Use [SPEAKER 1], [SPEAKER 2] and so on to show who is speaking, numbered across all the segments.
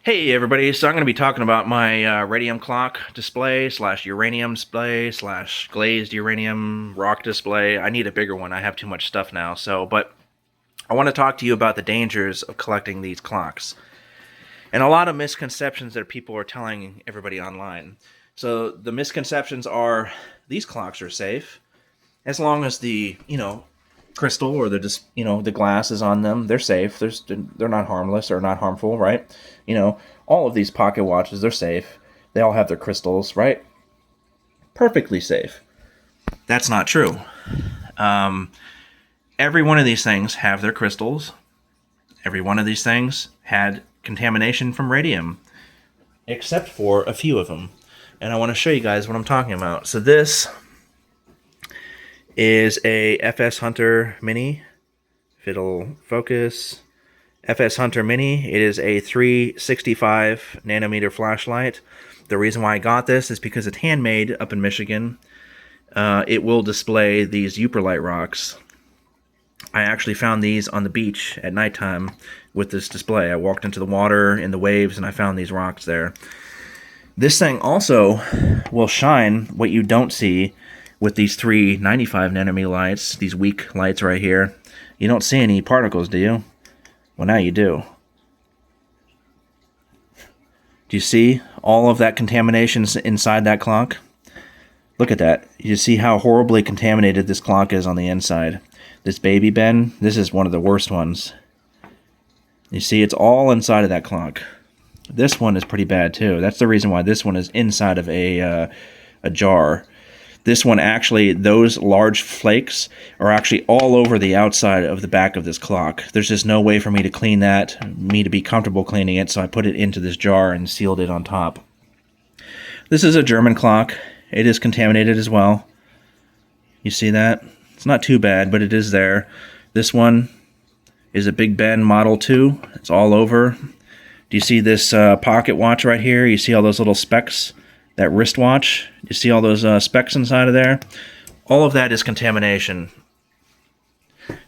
[SPEAKER 1] Hey everybody, so I'm going to be talking about my radium clock display slash uranium display slash glazed uranium rock display. I need a bigger one. I have too much stuff now. But I want to talk to you about the dangers of collecting these clocks and a lot of misconceptions that people are telling everybody online. So the misconceptions are these clocks are safe as long as the crystal or the glass is on them. They're safe. They're not harmless or not harmful, right? All of these pocket watches, they're safe. They all have their crystals, right? Perfectly safe. That's not true. Every one of these things have their crystals. Every one of these things had contamination from radium, except for a few of them. And I want to show you guys what I'm talking about. So this is a FS Hunter Mini. If it'll focus. FS Hunter Mini. It is a 365 nanometer flashlight. The reason why I got this is because it's handmade up in Michigan. It will display these Uperlite rocks. I actually found these on the beach at nighttime with this display. I walked into the water in the waves and I found these rocks there. This thing also will shine what you don't see with these 395 nanometer lights, these weak lights right here. You don't see any particles, do you? Well, now you do. Do you see all of that contamination inside that clock? Look at that. You see how horribly contaminated this clock is on the inside. This baby Ben, this is one of the worst ones. You see, it's all inside of that clock. This one is pretty bad too. That's the reason why this one is inside of a jar. This one actually, those large flakes are actually all over the outside of the back of this clock. There's just no way for me to clean that, me to be comfortable cleaning it, so I put it into this jar and sealed it on top. This is a German clock. It is contaminated as well. You see that? It's not too bad, but it is there. This one is a Big Ben Model 2. It's all over. Do you see this pocket watch right here? You see all those little specks? That wristwatch, you see all those specks inside of there? All of that is contamination.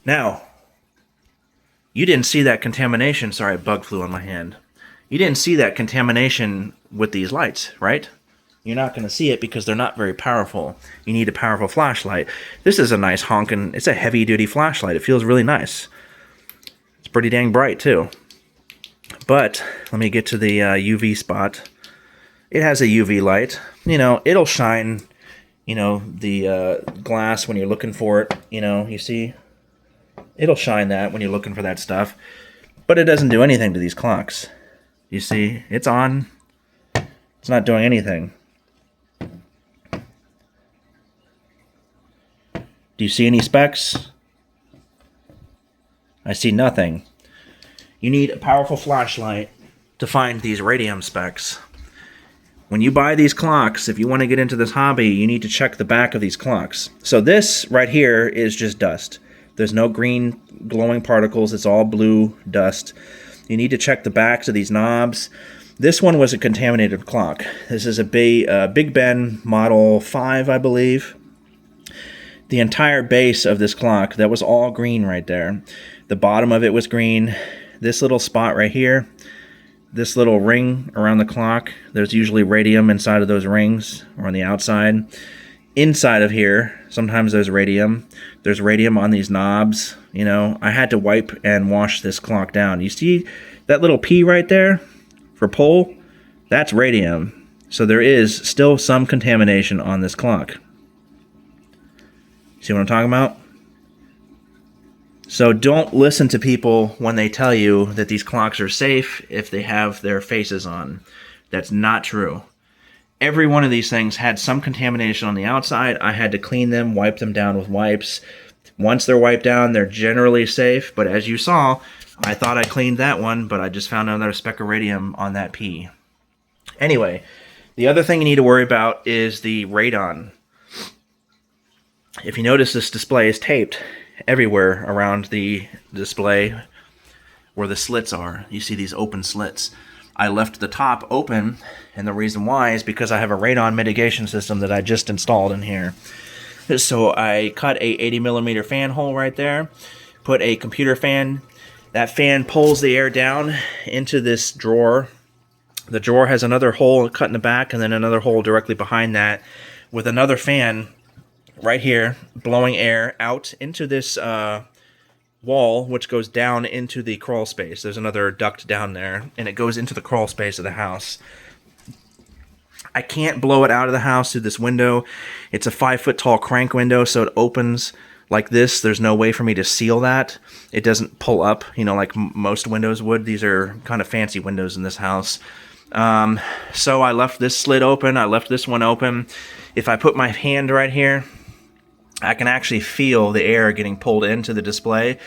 [SPEAKER 1] Now, you didn't see that contamination. Sorry, a bug flew on my hand. You didn't see that contamination with these lights, right? You're not going to see it because they're not very powerful. You need a powerful flashlight. This is a nice honking, it's a heavy-duty flashlight. It feels really nice. It's pretty dang bright, too. But, let me get to the UV spot. It has a UV light. It'll shine, the glass when you're looking for it. You see? It'll shine that when you're looking for that stuff. But it doesn't do anything to these clocks. You see? It's on. It's not doing anything. Do you see any specks? I see nothing. You need a powerful flashlight to find these radium specks. When you buy these clocks, if you want to get into this hobby, you need to check the back of these clocks. So this right here is just dust. There's no green glowing particles. It's all blue dust. You need to check the backs of these knobs. This one was a contaminated clock. This is a Big Ben Model 5, I believe. The entire base of this clock, that was all green right there. The bottom of it was green. This little spot right here, this little ring around the clock, there's usually radium inside of those rings or on the outside. Inside of here, sometimes there's radium. There's radium on these knobs. I had to wipe and wash this clock down. You see that little P right there for pull? That's radium. So there is still some contamination on this clock. See what I'm talking about? So don't listen to people when they tell you that these clocks are safe if they have their faces on. That's not true. Every one of these things had some contamination on the outside. I had to clean them, wipe them down with wipes. Once they're wiped down, they're generally safe. But as you saw, I thought I cleaned that one, but I just found another speck of radium on that P. Anyway, the other thing you need to worry about is the radon. If you notice, this display is taped everywhere around the display where the slits are. You see these open slits. I left the top open, and the reason why is because I have a radon mitigation system that I just installed in here. So I cut a 80 millimeter fan hole right there, put a computer fan. That fan pulls the air down into this drawer The drawer has another hole cut in the back and then another hole directly behind that with another fan right here blowing air out into this wall, which goes down into the crawl space. There's another duct down there, and it goes into the crawl space of the house. I can't blow it out of the house through this window. It's a 5-foot tall crank window, so it opens like this. There's no way for me to seal that. It doesn't pull up, you know, like most windows would. These are kind of fancy windows in this house. So I left this slit open. I left this one open. If I put my hand right here, I can actually feel the air getting pulled into the display.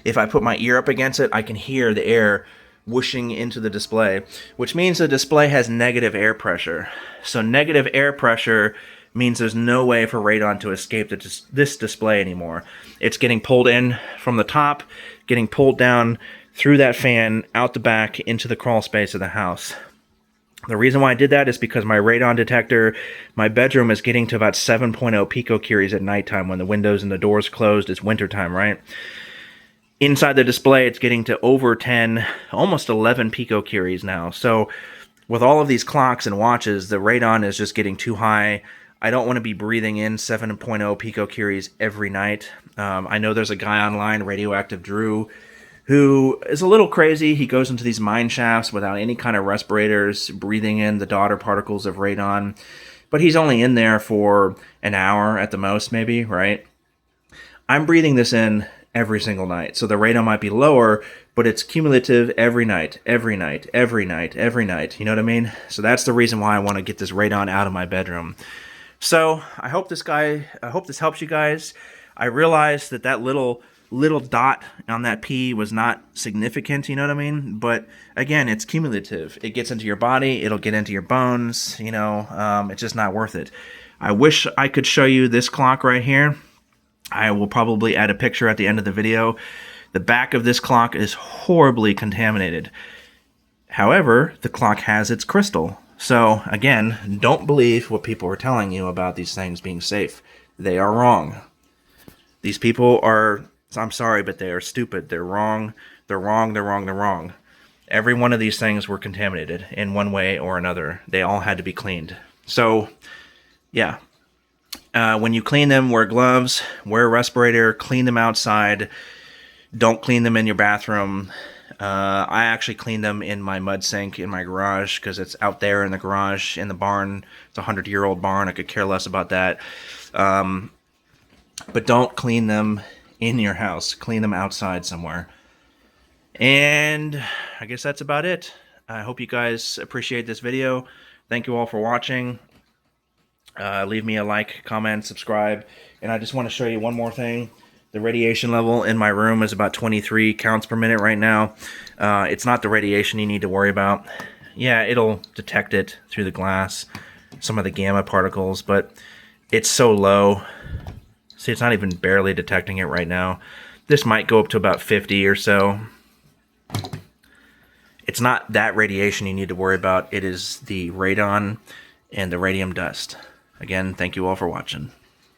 [SPEAKER 1] If I put my ear up against it, I can hear the air whooshing into the display, which means the display has negative air pressure. So negative air pressure means there's no way for radon to escape this display anymore. It's getting pulled in from the top, getting pulled down through that fan, out the back, into the crawl space of the house. The reason why I did that is because my radon detector, my bedroom is getting to about 7.0 picocuries at nighttime when the windows and the doors closed. It's wintertime, right? Inside the display, it's getting to over 10, almost 11 picocuries now. So with all of these clocks and watches, the radon is just getting too high. I don't want to be breathing in 7.0 picocuries every night. I know there's a guy online, Radioactive Drew, who is a little crazy. He goes into these mine shafts without any kind of respirators, breathing in the daughter particles of radon. But he's only in there for an hour at the most, maybe, right? I'm breathing this in every single night. So the radon might be lower, but it's cumulative every night, every night, every night, every night. You know what I mean? So that's the reason why I want to get this radon out of my bedroom. So I hope this helps you guys. I realized that little dot on that P was not significant, you know what I mean? But again, it's cumulative. It gets into your body, it'll get into your bones, you know, it's just not worth it. I wish I could show you this clock right here. I will probably add a picture at the end of the video. The back of this clock is horribly contaminated. However, the clock has its crystal. So again, don't believe what people are telling you about these things being safe. They are wrong. These people are, I'm sorry, but they are stupid. They're wrong. They're wrong. They're wrong. They're wrong. Every one of these things were contaminated in one way or another. They all had to be cleaned. So, yeah. When you clean them, wear gloves, wear a respirator, clean them outside. Don't clean them in your bathroom. I actually clean them in my mud sink in my garage because it's out there in the garage, in the barn. It's a 100-year-old barn. I could care less about that. But don't clean them in your house. Clean them outside somewhere. And I guess that's about it. I hope you guys appreciate this video. Thank you all for watching. Leave me a like, comment, subscribe. And I just want to show you one more thing. The radiation level in my room is about 23 counts per minute right now. It's not the radiation you need to worry about. Yeah, it'll detect it through the glass, some of the gamma particles, but it's so low. See, it's not even barely detecting it right now. This might go up to about 50 or so. It's not that radiation you need to worry about. It is the radon and the radium dust. Again, thank you all for watching.